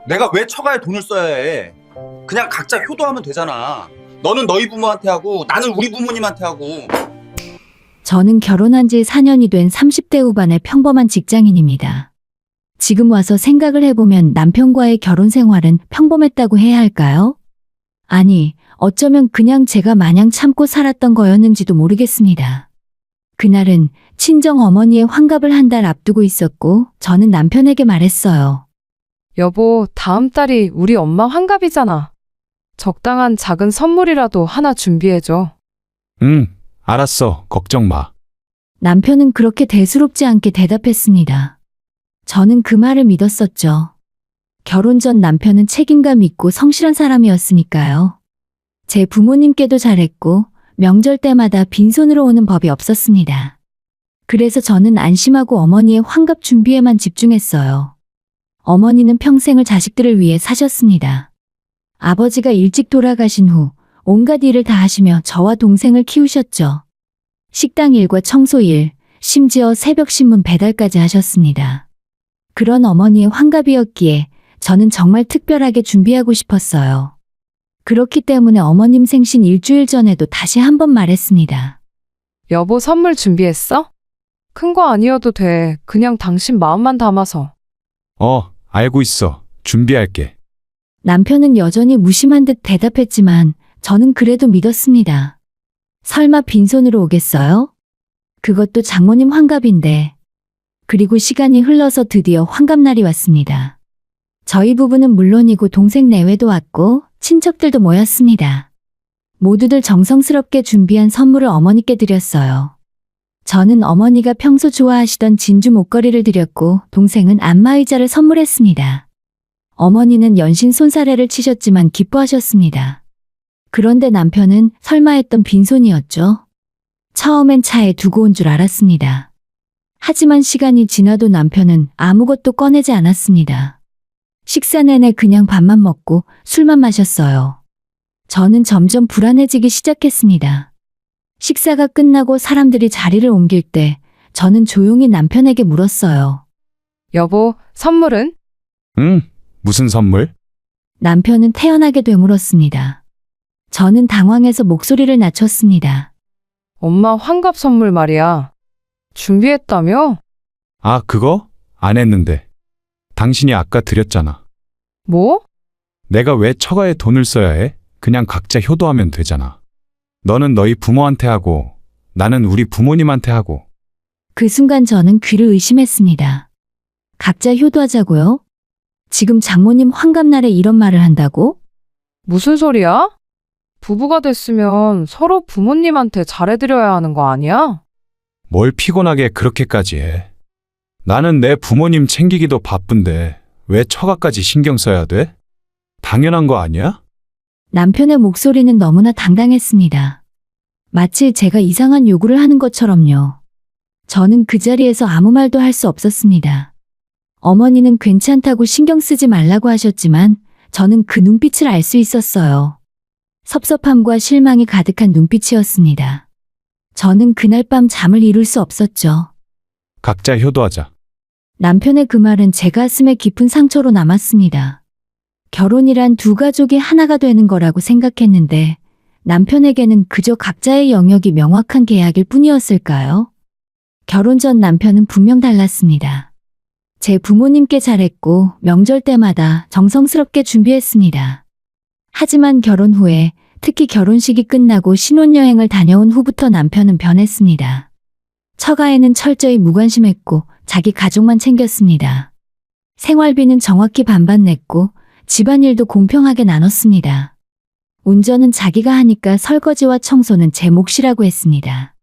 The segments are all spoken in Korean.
내가 왜 처가에 돈을 써야 해? 그냥 각자 효도하면 되잖아. 너는 너희 부모한테 하고 나는 우리 부모님한테 하고. 저는 결혼한 지 4년이 된 30대 후반의 평범한 직장인입니다. 지금 와서 생각을 해보면 남편과의 결혼 생활은 평범했다고 해야 할까요? 아니, 어쩌면 그냥 제가 마냥 참고 살았던 거였는지도 모르겠습니다. 그날은 친정 어머니의 환갑을 한 달 앞두고 있었고, 저는 남편에게 말했어요. 여보, 다음 달이 우리 엄마 환갑이잖아. 적당한 작은 선물이라도 하나 준비해줘. 응, 알았어. 걱정 마. 남편은 그렇게 대수롭지 않게 대답했습니다. 저는 그 말을 믿었었죠. 결혼 전 남편은 책임감 있고 성실한 사람이었으니까요. 제 부모님께도 잘했고 명절 때마다 빈손으로 오는 법이 없었습니다. 그래서 저는 안심하고 어머니의 환갑 준비에만 집중했어요. 어머니는 평생을 자식들을 위해 사셨습니다. 아버지가 일찍 돌아가신 후 온갖 일을 다 하시며 저와 동생을 키우셨죠. 식당 일과 청소 일, 심지어 새벽 신문 배달까지 하셨습니다. 그런 어머니의 환갑이었기에 저는 정말 특별하게 준비하고 싶었어요. 그렇기 때문에 어머님 생신 일주일 전에도 다시 한 번 말했습니다. 여보, 선물 준비했어? 큰 거 아니어도 돼. 그냥 당신 마음만 담아서. 알고 있어. 준비할게. 남편은 여전히 무심한 듯 대답했지만 저는 그래도 믿었습니다. 설마 빈손으로 오겠어요? 그것도 장모님 환갑인데. 그리고 시간이 흘러서 드디어 환갑날이 왔습니다. 저희 부부는 물론이고 동생 내외도 왔고 친척들도 모였습니다. 모두들 정성스럽게 준비한 선물을 어머니께 드렸어요. 저는 어머니가 평소 좋아하시던 진주 목걸이를 드렸고 동생은 안마의자를 선물했습니다. 어머니는 연신 손사래를 치셨지만 기뻐하셨습니다. 그런데 남편은 설마 했던 빈손이었죠. 처음엔 차에 두고 온 줄 알았습니다. 하지만 시간이 지나도 남편은 아무것도 꺼내지 않았습니다. 식사 내내 그냥 밥만 먹고 술만 마셨어요. 저는 점점 불안해지기 시작했습니다. 식사가 끝나고 사람들이 자리를 옮길 때 저는 조용히 남편에게 물었어요. 여보, 선물은? 응, 무슨 선물? 남편은 태연하게 되물었습니다. 저는 당황해서 목소리를 낮췄습니다. 엄마 환갑 선물 말이야. 준비했다며? 아, 그거? 안 했는데. 당신이 아까 드렸잖아. 뭐? 내가 왜 처가에 돈을 써야 해? 그냥 각자 효도하면 되잖아. 너는 너희 부모한테 하고, 나는 우리 부모님한테 하고. 그 순간 저는 귀를 의심했습니다. 각자 효도하자고요? 지금 장모님 환갑날에 이런 말을 한다고? 무슨 소리야? 부부가 됐으면 서로 부모님한테 잘해드려야 하는 거 아니야? 뭘 피곤하게 그렇게까지 해. 나는 내 부모님 챙기기도 바쁜데 왜 처가까지 신경 써야 돼? 당연한 거 아니야? 남편의 목소리는 너무나 당당했습니다. 마치 제가 이상한 요구를 하는 것처럼요. 저는 그 자리에서 아무 말도 할 수 없었습니다. 어머니는 괜찮다고 신경 쓰지 말라고 하셨지만 저는 그 눈빛을 알 수 있었어요. 섭섭함과 실망이 가득한 눈빛이었습니다. 저는 그날 밤 잠을 이룰 수 없었죠. 각자 효도하자. 남편의 그 말은 제 가슴에 깊은 상처로 남았습니다. 결혼이란 두 가족이 하나가 되는 거라고 생각했는데 남편에게는 그저 각자의 영역이 명확한 계약일 뿐이었을까요? 결혼 전 남편은 분명 달랐습니다. 제 부모님께 잘했고 명절 때마다 정성스럽게 준비했습니다. 하지만 결혼 후에 특히 결혼식이 끝나고 신혼여행을 다녀온 후부터 남편은 변했습니다. 처가에는 철저히 무관심했고 자기 가족만 챙겼습니다. 생활비는 정확히 반반 냈고 집안일도 공평하게 나눴습니다. 운전은 자기가 하니까 설거지와 청소는 제 몫이라고 했습니다.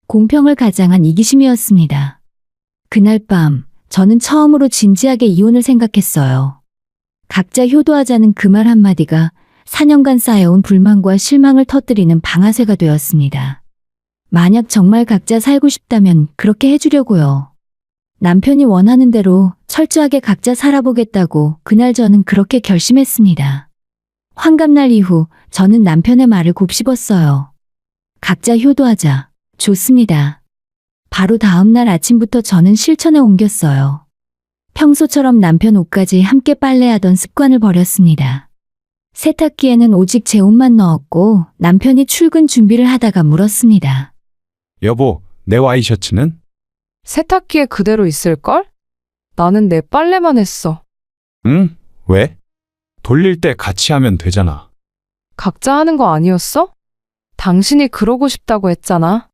공평을 가장한 이기심이었습니다. 그날 밤 저는 처음으로 진지하게 이혼을 생각했어요. 각자 효도하자는 그 말 한마디가 4년간 쌓여온 불만과 실망을 터뜨리는 방아쇠가 되었습니다. 만약 정말 각자 살고 싶다면 그렇게 해주려고요. 남편이 원하는 대로 철저하게 각자 살아보겠다고 그날 저는 그렇게 결심했습니다. 환갑날 이후 저는 남편의 말을 곱씹었어요. 각자 효도하자. 좋습니다. 바로 다음 날 아침부터 저는 실천에 옮겼어요. 평소처럼 남편 옷까지 함께 빨래하던 습관을 버렸습니다. 세탁기에는 오직 제 옷만 넣었고 남편이 출근 준비를 하다가 물었습니다. 여보, 내 와이셔츠는? 세탁기에 그대로 있을걸? 나는 내 빨래만 했어. 응? 왜? 돌릴 때 같이 하면 되잖아. 각자 하는 거 아니었어? 당신이 그러고 싶다고 했잖아.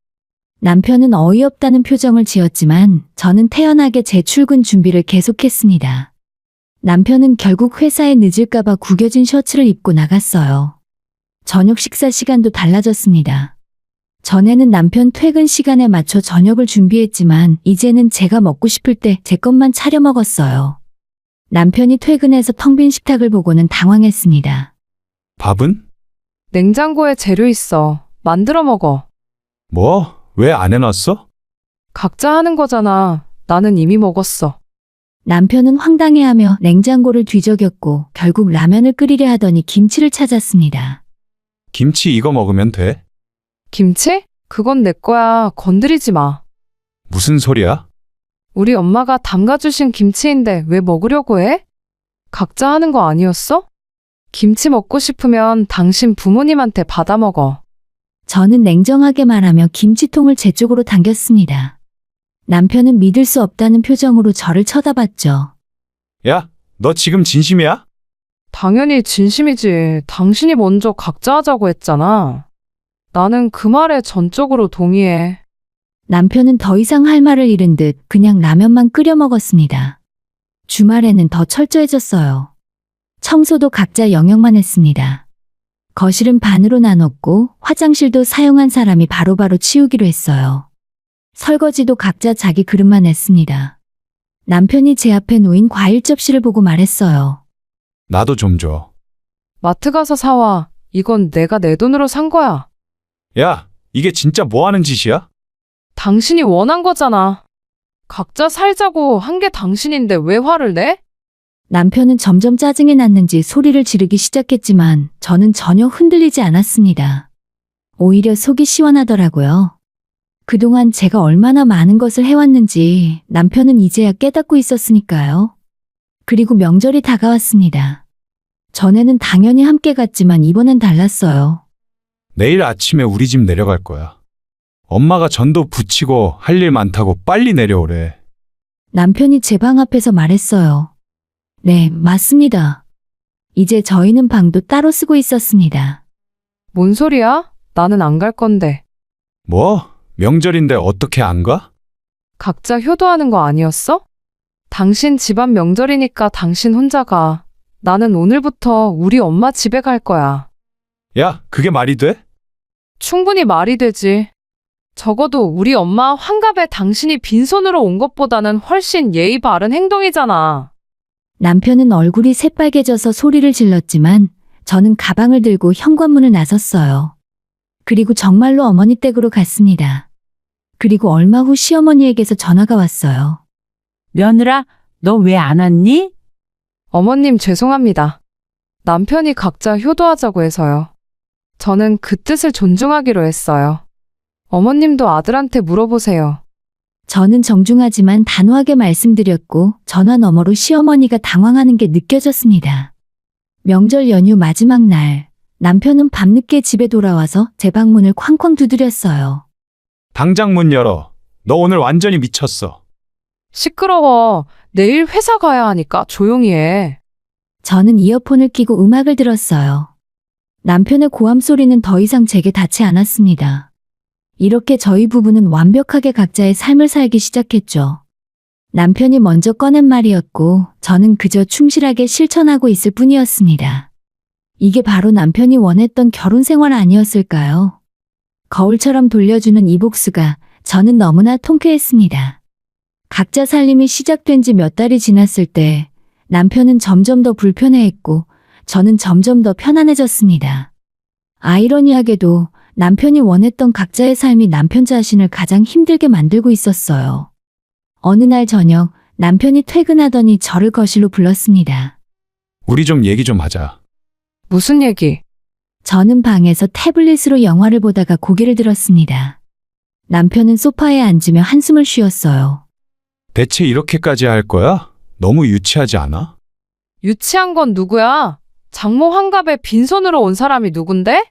남편은 어이없다는 표정을 지었지만 저는 태연하게 제 출근 준비를 계속했습니다. 남편은 결국 회사에 늦을까봐 구겨진 셔츠를 입고 나갔어요. 저녁 식사 시간도 달라졌습니다. 전에는 남편 퇴근 시간에 맞춰 저녁을 준비했지만 이제는 제가 먹고 싶을 때 제 것만 차려 먹었어요. 남편이 퇴근해서 텅 빈 식탁을 보고는 당황했습니다. 밥은? 냉장고에 재료 있어. 만들어 먹어. 뭐? 왜 안 해놨어? 각자 하는 거잖아. 나는 이미 먹었어. 남편은 황당해하며 냉장고를 뒤적였고 결국 라면을 끓이려 하더니 김치를 찾았습니다. 김치 이거 먹으면 돼? 김치? 그건 내 거야. 건드리지 마. 무슨 소리야? 우리 엄마가 담가주신 김치인데 왜 먹으려고 해? 각자 하는 거 아니었어? 김치 먹고 싶으면 당신 부모님한테 받아 먹어. 저는 냉정하게 말하며 김치통을 제 쪽으로 당겼습니다. 남편은 믿을 수 없다는 표정으로 저를 쳐다봤죠. 야, 너 지금 진심이야? 당연히 진심이지. 당신이 먼저 각자 하자고 했잖아. 나는 그 말에 전적으로 동의해. 남편은 더 이상 할 말을 잃은 듯 그냥 라면만 끓여 먹었습니다. 주말에는 더 철저해졌어요. 청소도 각자 영역만 했습니다. 거실은 반으로 나눴고 화장실도 사용한 사람이 바로바로 치우기로 했어요. 설거지도 각자 자기 그릇만 했습니다. 남편이 제 앞에 놓인 과일 접시를 보고 말했어요. 나도 좀 줘. 마트 가서 사와. 이건 내가 내 돈으로 산 거야. 야, 이게 진짜 뭐 하는 짓이야? 당신이 원한 거잖아. 각자 살자고 한 게 당신인데 왜 화를 내? 남편은 점점 짜증이 났는지 소리를 지르기 시작했지만 저는 전혀 흔들리지 않았습니다. 오히려 속이 시원하더라고요. 그동안 제가 얼마나 많은 것을 해왔는지 남편은 이제야 깨닫고 있었으니까요. 그리고 명절이 다가왔습니다. 전에는 당연히 함께 갔지만 이번엔 달랐어요. 내일 아침에 우리 집 내려갈 거야. 엄마가 전도 부치고 할 일 많다고 빨리 내려오래. 남편이 제 방 앞에서 말했어요. 네, 맞습니다. 이제 저희는 방도 따로 쓰고 있었습니다. 뭔 소리야? 나는 안 갈 건데. 뭐? 명절인데 어떻게 안 가? 각자 효도하는 거 아니었어? 당신 집안 명절이니까 당신 혼자 가. 나는 오늘부터 우리 엄마 집에 갈 거야. 야, 그게 말이 돼? 충분히 말이 되지. 적어도 우리 엄마 환갑에 당신이 빈손으로 온 것보다는 훨씬 예의 바른 행동이잖아. 남편은 얼굴이 새빨개져서 소리를 질렀지만 저는 가방을 들고 현관문을 나섰어요. 그리고 정말로 어머니 댁으로 갔습니다. 그리고 얼마 후 시어머니에게서 전화가 왔어요. 며느라, 너 왜 안 왔니? 어머님 죄송합니다. 남편이 각자 효도하자고 해서요. 저는 그 뜻을 존중하기로 했어요. 어머님도 아들한테 물어보세요. 저는 정중하지만 단호하게 말씀드렸고 전화 너머로 시어머니가 당황하는 게 느껴졌습니다. 명절 연휴 마지막 날, 남편은 밤늦게 집에 돌아와서 제 방문을 쾅쾅 두드렸어요. 당장 문 열어. 너 오늘 완전히 미쳤어. 시끄러워. 내일 회사 가야 하니까 조용히 해. 저는 이어폰을 끼고 음악을 들었어요. 남편의 고함 소리는 더 이상 제게 닿지 않았습니다. 이렇게 저희 부부는 완벽하게 각자의 삶을 살기 시작했죠. 남편이 먼저 꺼낸 말이었고 저는 그저 충실하게 실천하고 있을 뿐이었습니다. 이게 바로 남편이 원했던 결혼 생활 아니었을까요? 거울처럼 돌려주는 이 복수가 저는 너무나 통쾌했습니다. 각자 살림이 시작된 지 몇 달이 지났을 때 남편은 점점 더 불편해했고 저는 점점 더 편안해졌습니다. 아이러니하게도 남편이 원했던 각자의 삶이 남편 자신을 가장 힘들게 만들고 있었어요. 어느 날 저녁 남편이 퇴근하더니 저를 거실로 불렀습니다. 우리 좀 얘기 좀 하자. 무슨 얘기? 저는 방에서 태블릿으로 영화를 보다가 고개를 들었습니다. 남편은 소파에 앉으며 한숨을 쉬었어요. 대체 이렇게까지 할 거야? 너무 유치하지 않아? 유치한 건 누구야? 장모 환갑에 빈손으로 온 사람이 누군데?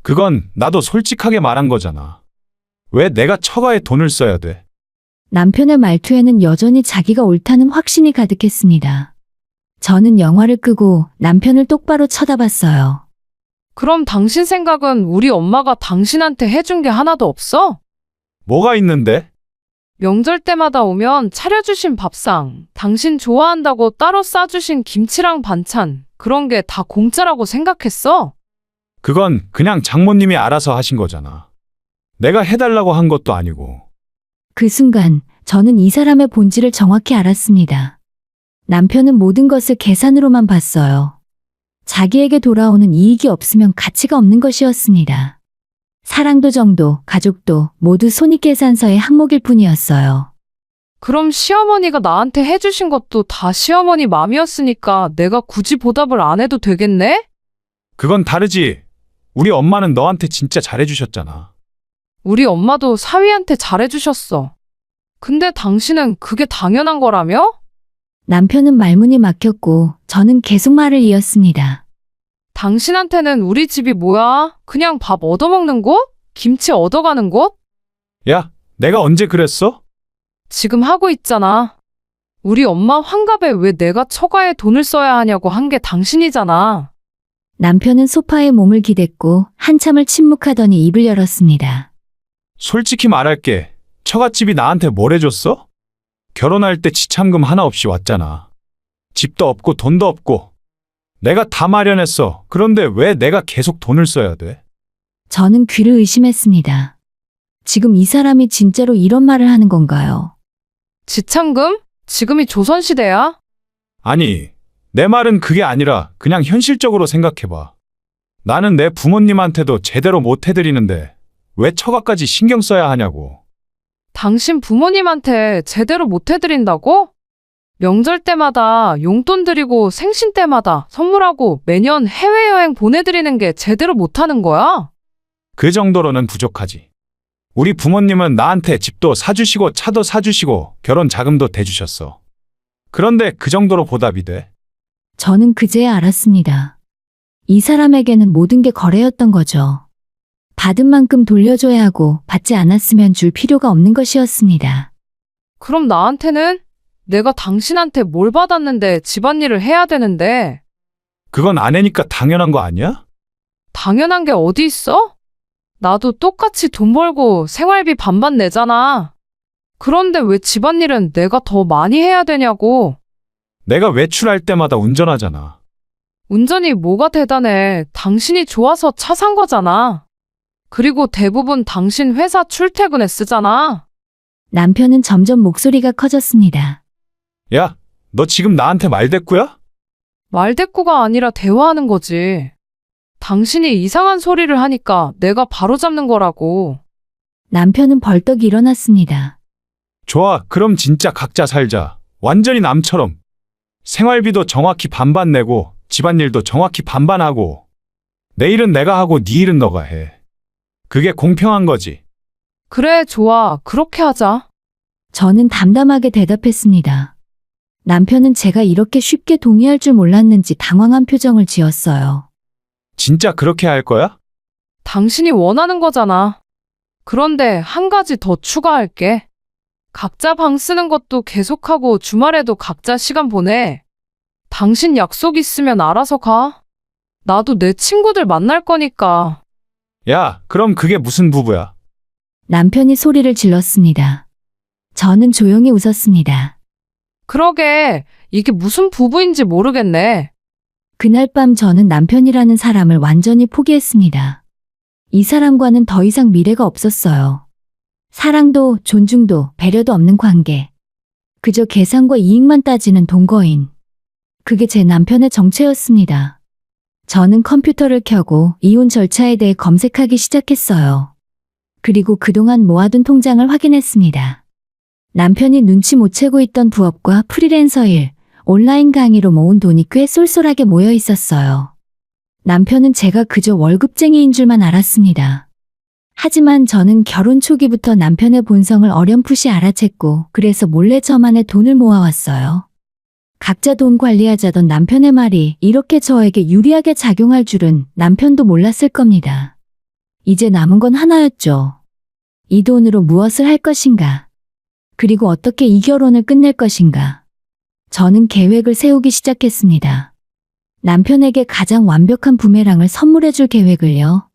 그건 나도 솔직하게 말한 거잖아. 왜 내가 처가에 돈을 써야 돼? 남편의 말투에는 여전히 자기가 옳다는 확신이 가득했습니다. 저는 영화를 끄고 남편을 똑바로 쳐다봤어요. 그럼 당신 생각은 우리 엄마가 당신한테 해준 게 하나도 없어? 뭐가 있는데? 명절 때마다 오면 차려주신 밥상, 당신 좋아한다고 따로 싸주신 김치랑 반찬, 그런 게 다 공짜라고 생각했어? 그건 그냥 장모님이 알아서 하신 거잖아. 내가 해달라고 한 것도 아니고. 그 순간 저는 이 사람의 본질을 정확히 알았습니다. 남편은 모든 것을 계산으로만 봤어요. 자기에게 돌아오는 이익이 없으면 가치가 없는 것이었습니다. 사랑도 정도, 가족도 모두 손익계산서의 항목일 뿐이었어요. 그럼 시어머니가 나한테 해주신 것도 다 시어머니 맘이었으니까 내가 굳이 보답을 안 해도 되겠네? 그건 다르지. 우리 엄마는 너한테 진짜 잘해주셨잖아. 우리 엄마도 사위한테 잘해주셨어. 근데 당신은 그게 당연한 거라며? 남편은 말문이 막혔고 저는 계속 말을 이었습니다. 당신한테는 우리 집이 뭐야? 그냥 밥 얻어먹는 곳? 김치 얻어가는 곳? 야, 내가 언제 그랬어? 지금 하고 있잖아. 우리 엄마 환갑에 왜 내가 처가에 돈을 써야 하냐고 한 게 당신이잖아. 남편은 소파에 몸을 기댔고 한참을 침묵하더니 입을 열었습니다. 솔직히 말할게. 처갓집이 나한테 뭘 해줬어? 결혼할 때 지참금 하나 없이 왔잖아. 집도 없고 돈도 없고. 내가 다 마련했어. 그런데 왜 내가 계속 돈을 써야 돼? 저는 귀를 의심했습니다. 지금 이 사람이 진짜로 이런 말을 하는 건가요? 지참금? 지금이 조선시대야? 아니, 내 말은 그게 아니라 그냥 현실적으로 생각해봐. 나는 내 부모님한테도 제대로 못 해드리는데 왜 처가까지 신경 써야 하냐고. 당신 부모님한테 제대로 못 해드린다고? 명절 때마다 용돈 드리고 생신 때마다 선물하고 매년 해외여행 보내드리는 게 제대로 못하는 거야? 그 정도로는 부족하지. 우리 부모님은 나한테 집도 사주시고 차도 사주시고 결혼 자금도 대주셨어. 그런데 그 정도로 보답이 돼? 저는 그제야 알았습니다. 이 사람에게는 모든 게 거래였던 거죠. 받은 만큼 돌려줘야 하고 받지 않았으면 줄 필요가 없는 것이었습니다. 그럼 나한테는? 내가 당신한테 뭘 받았는데 집안일을 해야 되는데 그건 아내니까 당연한 거 아니야? 당연한 게 어디 있어? 나도 똑같이 돈 벌고 생활비 반반 내잖아. 그런데 왜 집안일은 내가 더 많이 해야 되냐고. 내가 외출할 때마다 운전하잖아. 운전이 뭐가 대단해. 당신이 좋아서 차 산 거잖아. 그리고 대부분 당신 회사 출퇴근에 쓰잖아. 남편은 점점 목소리가 커졌습니다. 야, 너 지금 나한테 말대꾸야? 말대꾸가 아니라 대화하는 거지. 당신이 이상한 소리를 하니까 내가 바로잡는 거라고. 남편은 벌떡 일어났습니다. 좋아, 그럼 진짜 각자 살자. 완전히 남처럼. 생활비도 정확히 반반 내고 집안일도 정확히 반반 하고 내 일은 내가 하고 네 일은 너가 해. 그게 공평한 거지. 그래, 좋아. 그렇게 하자. 저는 담담하게 대답했습니다. 남편은 제가 이렇게 쉽게 동의할 줄 몰랐는지 당황한 표정을 지었어요. 진짜 그렇게 할 거야? 당신이 원하는 거잖아. 그런데 한 가지 더 추가할게. 각자 방 쓰는 것도 계속하고 주말에도 각자 시간 보내. 당신 약속 있으면 알아서 가. 나도 내 친구들 만날 거니까. 야, 그럼 그게 무슨 부부야? 남편이 소리를 질렀습니다. 저는 조용히 웃었습니다. 그러게, 이게 무슨 부부인지 모르겠네. 그날 밤 저는 남편이라는 사람을 완전히 포기했습니다. 이 사람과는 더 이상 미래가 없었어요. 사랑도 존중도 배려도 없는 관계. 그저 계산과 이익만 따지는 동거인. 그게 제 남편의 정체였습니다. 저는 컴퓨터를 켜고 이혼 절차에 대해 검색하기 시작했어요. 그리고 그동안 모아둔 통장을 확인했습니다. 남편이 눈치 못 채고 있던 부업과 프리랜서 일, 온라인 강의로 모은 돈이 꽤 쏠쏠하게 모여 있었어요. 남편은 제가 그저 월급쟁이인 줄만 알았습니다. 하지만 저는 결혼 초기부터 남편의 본성을 어렴풋이 알아챘고 그래서 몰래 저만의 돈을 모아왔어요. 각자 돈 관리하자던 남편의 말이 이렇게 저에게 유리하게 작용할 줄은 남편도 몰랐을 겁니다. 이제 남은 건 하나였죠. 이 돈으로 무엇을 할 것인가? 그리고 어떻게 이 결혼을 끝낼 것인가? 저는 계획을 세우기 시작했습니다. 남편에게 가장 완벽한 부메랑을 선물해 줄 계획을요.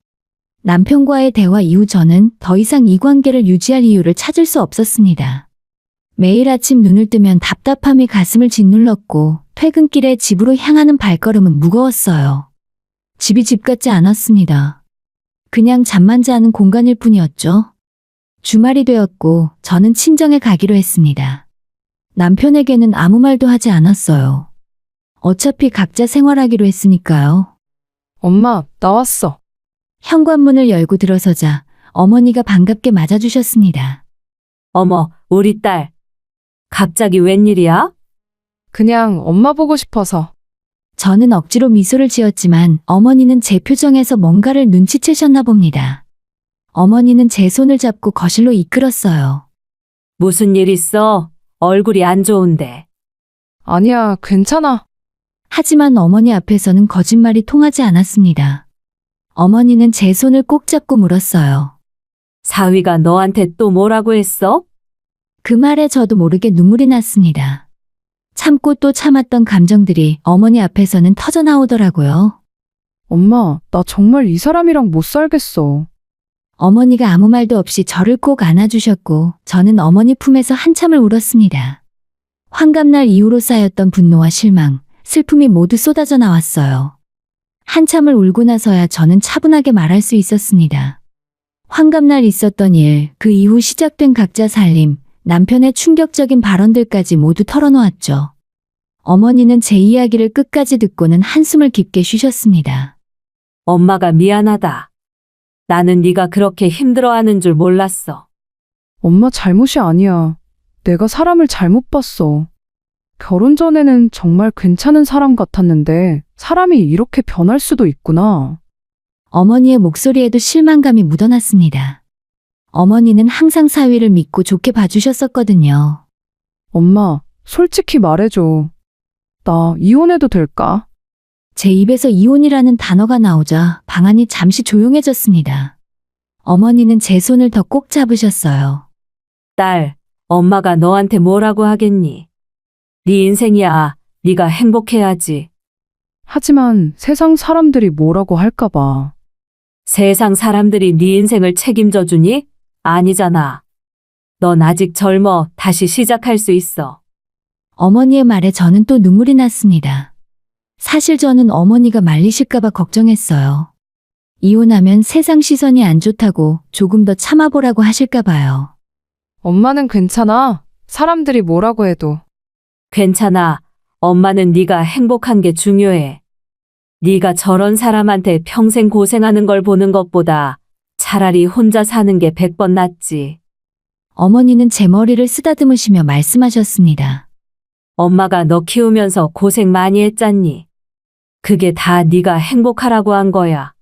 남편과의 대화 이후 저는 더 이상 이 관계를 유지할 이유를 찾을 수 없었습니다. 매일 아침 눈을 뜨면 답답함이 가슴을 짓눌렀고 퇴근길에 집으로 향하는 발걸음은 무거웠어요. 집이 집 같지 않았습니다. 그냥 잠만 자는 공간일 뿐이었죠. 주말이 되었고 저는 친정에 가기로 했습니다. 남편에게는 아무 말도 하지 않았어요. 어차피 각자 생활하기로 했으니까요. 엄마, 나왔어. 현관문을 열고 들어서자 어머니가 반갑게 맞아주셨습니다. 어머, 우리 딸. 갑자기 웬일이야? 그냥 엄마 보고 싶어서. 저는 억지로 미소를 지었지만 어머니는 제 표정에서 뭔가를 눈치채셨나 봅니다. 어머니는 제 손을 잡고 거실로 이끌었어요. 무슨 일 있어? 얼굴이 안 좋은데. 아니야, 괜찮아. 하지만 어머니 앞에서는 거짓말이 통하지 않았습니다. 어머니는 제 손을 꼭 잡고 물었어요. 사위가 너한테 또 뭐라고 했어? 그 말에 저도 모르게 눈물이 났습니다. 참고 또 참았던 감정들이 어머니 앞에서는 터져나오더라고요. 엄마, 나 정말 이 사람이랑 못 살겠어. 어머니가 아무 말도 없이 저를 꼭 안아주셨고 저는 어머니 품에서 한참을 울었습니다. 환갑날 이후로 쌓였던 분노와 실망, 슬픔이 모두 쏟아져 나왔어요. 한참을 울고 나서야 저는 차분하게 말할 수 있었습니다. 환갑날 있었던 일, 그 이후 시작된 각자 살림, 남편의 충격적인 발언들까지 모두 털어놓았죠. 어머니는 제 이야기를 끝까지 듣고는 한숨을 깊게 쉬셨습니다. 엄마가 미안하다. 나는 네가 그렇게 힘들어하는 줄 몰랐어. 엄마 잘못이 아니야. 내가 사람을 잘못 봤어. 결혼 전에는 정말 괜찮은 사람 같았는데 사람이 이렇게 변할 수도 있구나. 어머니의 목소리에도 실망감이 묻어났습니다. 어머니는 항상 사위를 믿고 좋게 봐주셨었거든요. 엄마, 솔직히 말해줘. 나 이혼해도 될까? 제 입에서 이혼이라는 단어가 나오자 방안이 잠시 조용해졌습니다. 어머니는 제 손을 더 꼭 잡으셨어요. 딸, 엄마가 너한테 뭐라고 하겠니? 네 인생이야. 네가 행복해야지. 하지만 세상 사람들이 뭐라고 할까봐. 세상 사람들이 네 인생을 책임져 주니? 아니잖아. 넌 아직 젊어. 다시 시작할 수 있어. 어머니의 말에 저는 또 눈물이 났습니다. 사실 저는 어머니가 말리실까봐 걱정했어요. 이혼하면 세상 시선이 안 좋다고 조금 더 참아보라고 하실까봐요. 엄마는 괜찮아. 사람들이 뭐라고 해도. 괜찮아. 엄마는 네가 행복한 게 중요해. 네가 저런 사람한테 평생 고생하는 걸 보는 것보다 차라리 혼자 사는 게 100번 낫지. 어머니는 제 머리를 쓰다듬으시며 말씀하셨습니다. 엄마가 너 키우면서 고생 많이 했잖니. 그게 다 네가 행복하라고 한 거야.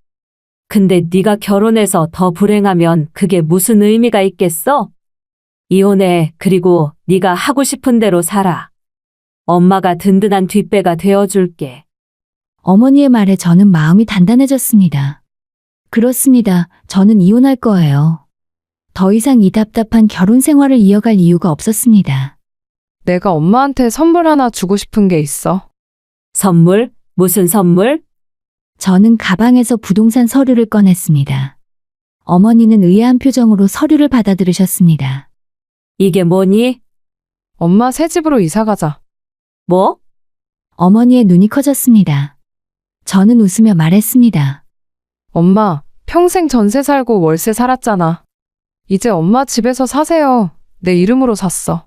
근데 네가 결혼해서 더 불행하면 그게 무슨 의미가 있겠어? 이혼해. 그리고 네가 하고 싶은 대로 살아. 엄마가 든든한 뒷배가 되어줄게. 어머니의 말에 저는 마음이 단단해졌습니다. 그렇습니다. 저는 이혼할 거예요. 더 이상 이 답답한 결혼 생활을 이어갈 이유가 없었습니다. 내가 엄마한테 선물 하나 주고 싶은 게 있어. 선물? 무슨 선물? 저는 가방에서 부동산 서류를 꺼냈습니다. 어머니는 의아한 표정으로 서류를 받아들으셨습니다. 이게 뭐니? 엄마 새 집으로 이사 가자. 뭐? 어머니의 눈이 커졌습니다. 저는 웃으며 말했습니다. 엄마, 평생 전세 살고 월세 살았잖아. 이제 엄마 집에서 사세요. 내 이름으로 샀어.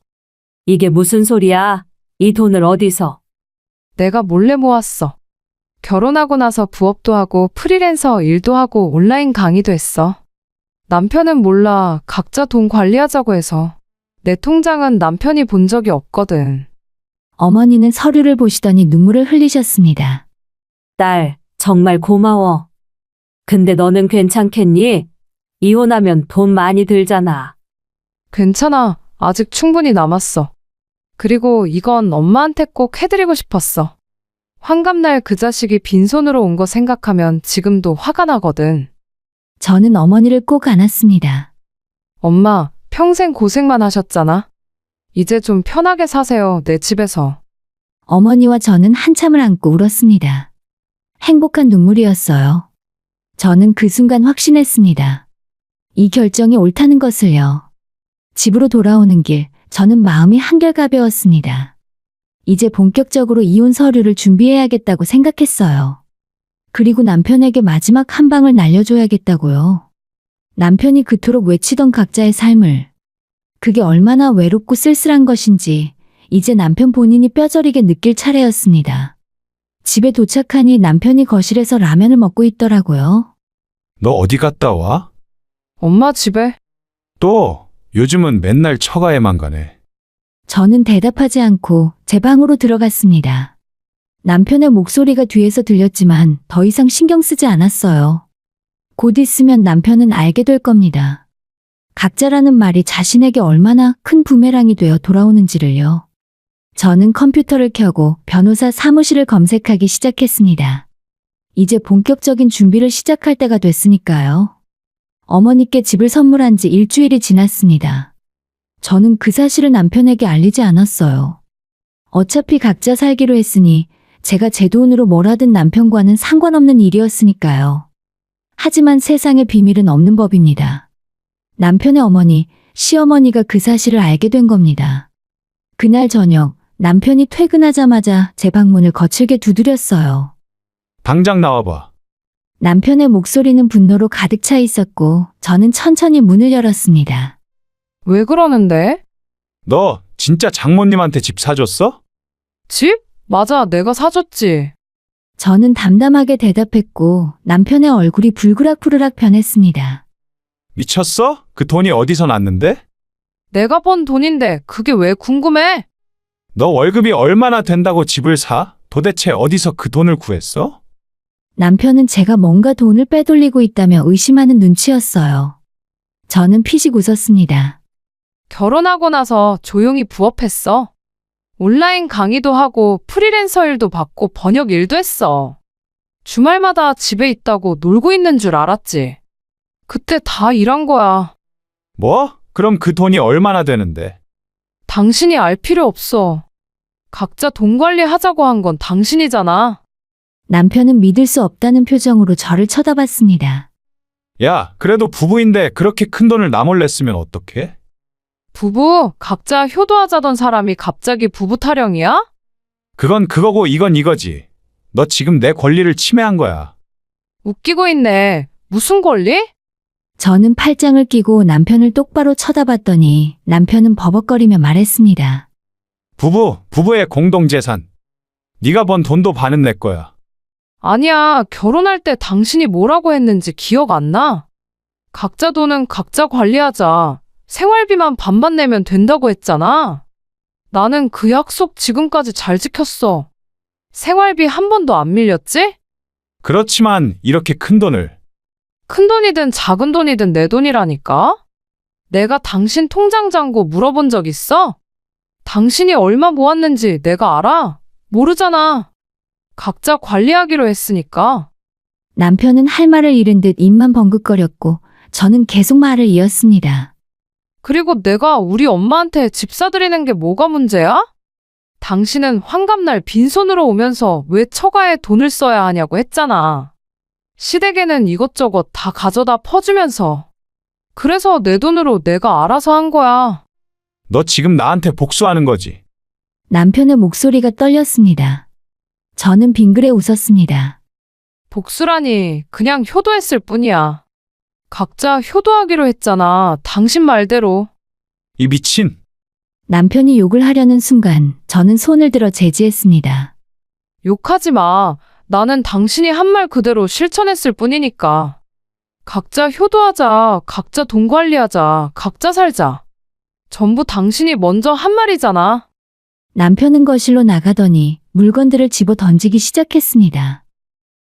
이게 무슨 소리야? 이 돈을 어디서? 내가 몰래 모았어. 결혼하고 나서 부업도 하고 프리랜서 일도 하고 온라인 강의도 했어. 남편은 몰라. 각자 돈 관리하자고 해서. 내 통장은 남편이 본 적이 없거든. 어머니는 서류를 보시더니 눈물을 흘리셨습니다. 딸, 정말 고마워. 근데 너는 괜찮겠니? 이혼하면 돈 많이 들잖아. 괜찮아. 아직 충분히 남았어. 그리고 이건 엄마한테 꼭 해드리고 싶었어. 환갑날 그 자식이 빈손으로 온 거 생각하면 지금도 화가 나거든. 저는 어머니를 꼭 안았습니다. 엄마, 평생 고생만 하셨잖아. 이제 좀 편하게 사세요, 내 집에서. 어머니와 저는 한참을 안고 울었습니다. 행복한 눈물이었어요. 저는 그 순간 확신했습니다. 이 결정이 옳다는 것을요. 집으로 돌아오는 길, 저는 마음이 한결가벼웠습니다. 이제 본격적으로 이혼 서류를 준비해야겠다고 생각했어요. 그리고 남편에게 마지막 한 방을 날려줘야겠다고요. 남편이 그토록 외치던 각자의 삶을, 그게 얼마나 외롭고 쓸쓸한 것인지 이제 남편 본인이 뼈저리게 느낄 차례였습니다. 집에 도착하니 남편이 거실에서 라면을 먹고 있더라고요. 너 어디 갔다 와? 엄마 집에. 또 요즘은 맨날 처가에만 가네. 저는 대답하지 않고 제 방으로 들어갔습니다. 남편의 목소리가 뒤에서 들렸지만 더 이상 신경 쓰지 않았어요. 곧 있으면 남편은 알게 될 겁니다. 각자라는 말이 자신에게 얼마나 큰 부메랑이 되어 돌아오는지를요. 저는 컴퓨터를 켜고 변호사 사무실을 검색하기 시작했습니다. 이제 본격적인 준비를 시작할 때가 됐으니까요. 어머니께 집을 선물한 지 일주일이 지났습니다. 저는 그 사실을 남편에게 알리지 않았어요. 어차피 각자 살기로 했으니 제가 제 돈으로 뭘 하든 남편과는 상관없는 일이었으니까요. 하지만 세상에 비밀은 없는 법입니다. 남편의 어머니, 시어머니가 그 사실을 알게 된 겁니다. 그날 저녁 남편이 퇴근하자마자 제 방문을 거칠게 두드렸어요. 당장 나와봐. 남편의 목소리는 분노로 가득 차 있었고 저는 천천히 문을 열었습니다. 왜 그러는데? 너 진짜 장모님한테 집 사줬어? 집? 맞아, 내가 사줬지. 저는 담담하게 대답했고 남편의 얼굴이 불그락부르락 변했습니다. 미쳤어? 그 돈이 어디서 났는데? 내가 번 돈인데 그게 왜 궁금해? 너 월급이 얼마나 된다고 집을 사? 도대체 어디서 그 돈을 구했어? 남편은 제가 뭔가 돈을 빼돌리고 있다며 의심하는 눈치였어요. 저는 피식 웃었습니다. 결혼하고 나서 조용히 부업했어. 온라인 강의도 하고 프리랜서 일도 받고 번역 일도 했어. 주말마다 집에 있다고 놀고 있는 줄 알았지. 그때 다 일한 거야. 뭐? 그럼 그 돈이 얼마나 되는데? 당신이 알 필요 없어. 각자 돈 관리하자고 한 건 당신이잖아. 남편은 믿을 수 없다는 표정으로 저를 쳐다봤습니다. 야, 그래도 부부인데 그렇게 큰 돈을 나 몰래 쓰면 어떡해? 부부, 각자 효도하자던 사람이 갑자기 부부 타령이야? 그건 그거고 이건 이거지. 너 지금 내 권리를 침해한 거야. 웃기고 있네. 무슨 권리? 저는 팔짱을 끼고 남편을 똑바로 쳐다봤더니 남편은 버벅거리며 말했습니다. 부부의 공동재산. 네가 번 돈도 반은 내 거야. 아니야, 결혼할 때 당신이 뭐라고 했는지 기억 안 나. 각자 돈은 각자 관리하자. 생활비만 반반 내면 된다고 했잖아. 나는 그 약속 지금까지 잘 지켰어. 생활비 한 번도 안 밀렸지? 그렇지만 이렇게 큰 돈을. 큰 돈이든 작은 돈이든 내 돈이라니까? 내가 당신 통장 잔고 물어본 적 있어? 당신이 얼마 모았는지 내가 알아? 모르잖아. 각자 관리하기로 했으니까. 남편은 할 말을 잃은 듯 입만 벙긋거렸고 저는 계속 말을 이었습니다. 그리고 내가 우리 엄마한테 집 사드리는 게 뭐가 문제야? 당신은 환갑날 빈손으로 오면서 왜 처가에 돈을 써야 하냐고 했잖아. 시댁에는 이것저것 다 가져다 퍼주면서. 그래서 내 돈으로 내가 알아서 한 거야. 너 지금 나한테 복수하는 거지. 남편의 목소리가 떨렸습니다. 저는 빙그레 웃었습니다. 복수라니 그냥 효도했을 뿐이야. 각자 효도하기로 했잖아. 당신 말대로. 이 미친. 남편이 욕을 하려는 순간 저는 손을 들어 제지했습니다. 욕하지 마. 나는 당신이 한 말 그대로 실천했을 뿐이니까. 각자 효도하자. 각자 돈 관리하자. 각자 살자. 전부 당신이 먼저 한 말이잖아. 남편은 거실로 나가더니 물건들을 집어 던지기 시작했습니다.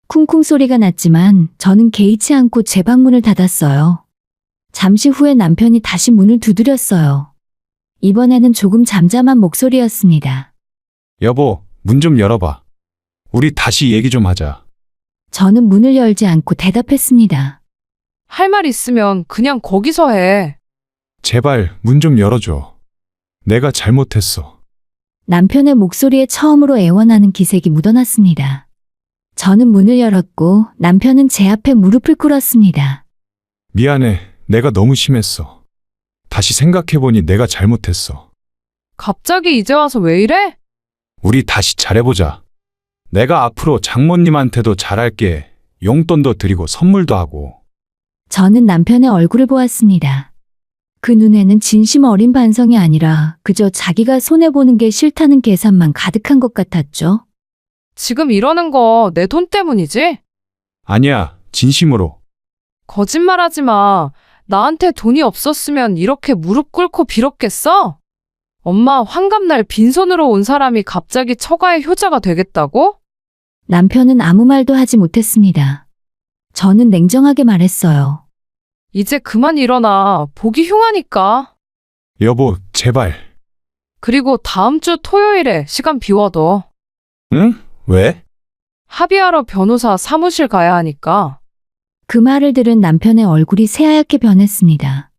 쿵쿵 소리가 났지만 저는 개의치 않고 제 방문을 닫았어요. 잠시 후에 남편이 다시 문을 두드렸어요. 이번에는 조금 잠잠한 목소리였습니다. 여보, 문 좀 열어봐. 우리 다시 얘기 좀 하자. 저는 문을 열지 않고 대답했습니다. 할 말 있으면 그냥 거기서 해. 제발 문 좀 열어줘. 내가 잘못했어. 남편의 목소리에 처음으로 애원하는 기색이 묻어났습니다. 저는 문을 열었고 남편은 제 앞에 무릎을 꿇었습니다. 미안해. 내가 너무 심했어. 다시 생각해보니 내가 잘못했어. 갑자기 이제 와서 왜 이래? 우리 다시 잘해보자. 내가 앞으로 장모님한테도 잘할게. 용돈도 드리고 선물도 하고. 저는 남편의 얼굴을 보았습니다. 그 눈에는 진심 어린 반성이 아니라 그저 자기가 손해보는 게 싫다는 계산만 가득한 것 같았죠. 지금 이러는 거 내 돈 때문이지? 아니야, 진심으로. 거짓말하지 마. 나한테 돈이 없었으면 이렇게 무릎 꿇고 빌었겠어? 엄마 환갑날 빈손으로 온 사람이 갑자기 처가의 효자가 되겠다고? 남편은 아무 말도 하지 못했습니다. 저는 냉정하게 말했어요. 이제 그만 일어나. 보기 흉하니까. 여보, 제발. 그리고 다음 주 토요일에 시간 비워둬. 응? 왜? 합의하러 변호사 사무실 가야 하니까. 그 말을 들은 남편의 얼굴이 새하얗게 변했습니다.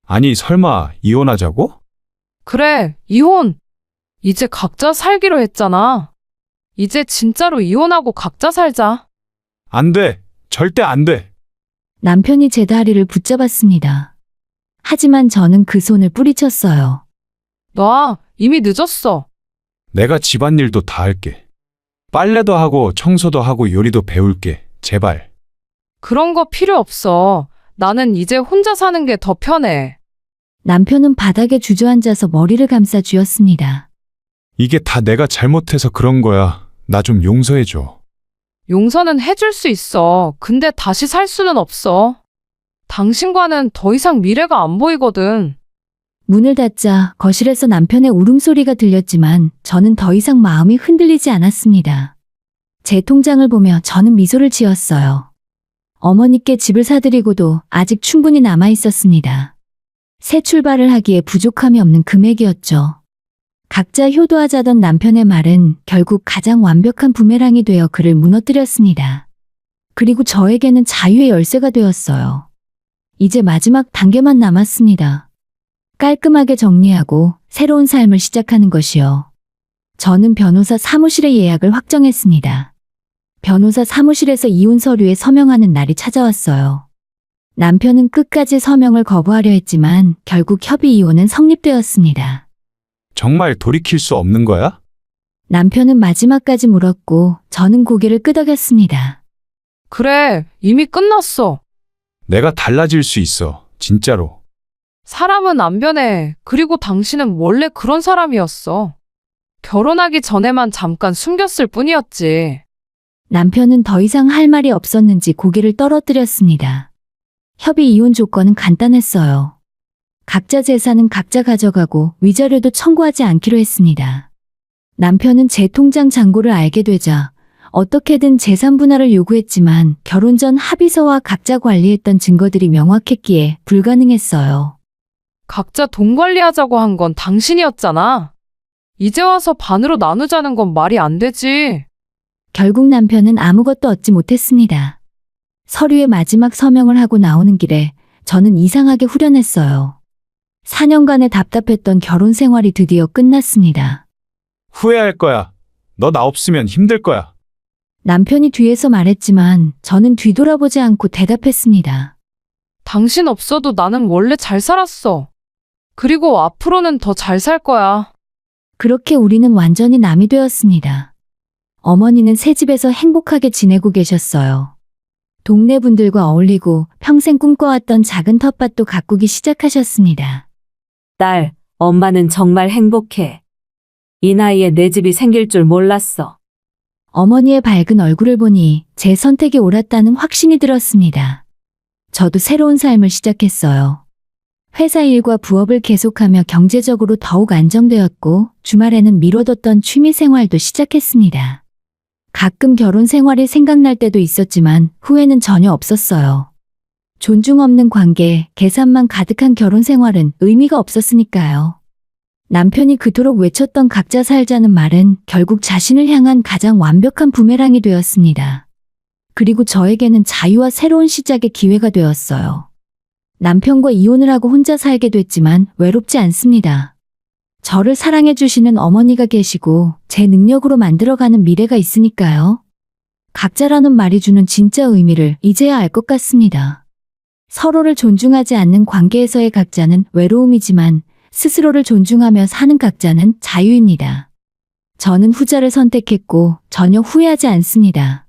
아니, 설마 이혼하자고? 그래, 이혼. 이제 각자 살기로 했잖아. 이제 진짜로 이혼하고 각자 살자. 안 돼. 절대 안 돼. 남편이 제 다리를 붙잡았습니다. 하지만 저는 그 손을 뿌리쳤어요. 놔, 이미 늦었어. 내가 집안일도 다 할게. 빨래도 하고 청소도 하고 요리도 배울게. 제발. 그런 거 필요 없어. 나는 이제 혼자 사는 게 더 편해. 남편은 바닥에 주저앉아서 머리를 감싸 쥐었습니다. 이게 다 내가 잘못해서 그런 거야. 나 좀 용서해줘. 용서는 해줄 수 있어. 근데 다시 살 수는 없어. 당신과는 더 이상 미래가 안 보이거든. 문을 닫자 거실에서 남편의 울음소리가 들렸지만 저는 더 이상 마음이 흔들리지 않았습니다. 제 통장을 보며 저는 미소를 지었어요. 어머니께 집을 사드리고도 아직 충분히 남아 있었습니다. 새 출발을 하기에 부족함이 없는 금액이었죠. 각자 효도하자던 남편의 말은 결국 가장 완벽한 부메랑이 되어 그를 무너뜨렸습니다. 그리고 저에게는 자유의 열쇠가 되었어요. 이제 마지막 단계만 남았습니다. 깔끔하게 정리하고 새로운 삶을 시작하는 것이요. 저는 변호사 사무실의 예약을 확정했습니다. 변호사 사무실에서 이혼 서류에 서명하는 날이 찾아왔어요. 남편은 끝까지 서명을 거부하려 했지만 결국 협의 이혼은 성립되었습니다. 정말 돌이킬 수 없는 거야? 남편은 마지막까지 물었고 저는 고개를 끄덕였습니다. 그래, 이미 끝났어. 내가 달라질 수 있어. 진짜로. 사람은 안 변해. 그리고 당신은 원래 그런 사람이었어. 결혼하기 전에만 잠깐 숨겼을 뿐이었지. 남편은 더 이상 할 말이 없었는지 고개를 떨어뜨렸습니다. 협의 이혼 조건은 간단했어요. 각자 재산은 각자 가져가고 위자료도 청구하지 않기로 했습니다. 남편은 제 통장 잔고를 알게 되자 어떻게든 재산 분할을 요구했지만 결혼 전 합의서와 각자 관리했던 증거들이 명확했기에 불가능했어요. 각자 돈 관리하자고 한 건 당신이었잖아. 이제 와서 반으로 나누자는 건 말이 안 되지. 결국 남편은 아무것도 얻지 못했습니다. 서류에 마지막 서명을 하고 나오는 길에 저는 이상하게 후련했어요. 4년간의 답답했던 결혼 생활이 드디어 끝났습니다. 후회할 거야. 너 나 없으면 힘들 거야. 남편이 뒤에서 말했지만 저는 뒤돌아보지 않고 대답했습니다. 당신 없어도 나는 원래 잘 살았어. 그리고 앞으로는 더 잘 살 거야. 그렇게 우리는 완전히 남이 되었습니다. 어머니는 새 집에서 행복하게 지내고 계셨어요. 동네 분들과 어울리고 평생 꿈꿔왔던 작은 텃밭도 가꾸기 시작하셨습니다. 딸, 엄마는 정말 행복해. 이 나이에 내 집이 생길 줄 몰랐어. 어머니의 밝은 얼굴을 보니 제 선택이 옳았다는 확신이 들었습니다. 저도 새로운 삶을 시작했어요. 회사 일과 부업을 계속하며 경제적으로 더욱 안정되었고 주말에는 미뤄뒀던 취미 생활도 시작했습니다. 가끔 결혼 생활이 생각날 때도 있었지만 후회는 전혀 없었어요. 존중 없는 관계, 계산만 가득한 결혼 생활은 의미가 없었으니까요. 남편이 그토록 외쳤던 각자 살자는 말은 결국 자신을 향한 가장 완벽한 부메랑이 되었습니다. 그리고 저에게는 자유와 새로운 시작의 기회가 되었어요. 남편과 이혼을 하고 혼자 살게 됐지만 외롭지 않습니다. 저를 사랑해주시는 어머니가 계시고 제 능력으로 만들어가는 미래가 있으니까요. 각자라는 말이 주는 진짜 의미를 이제야 알 것 같습니다. 서로를 존중하지 않는 관계에서의 각자는 외로움이지만 스스로를 존중하며 사는 각자는 자유입니다. 저는 후자를 선택했고 전혀 후회하지 않습니다.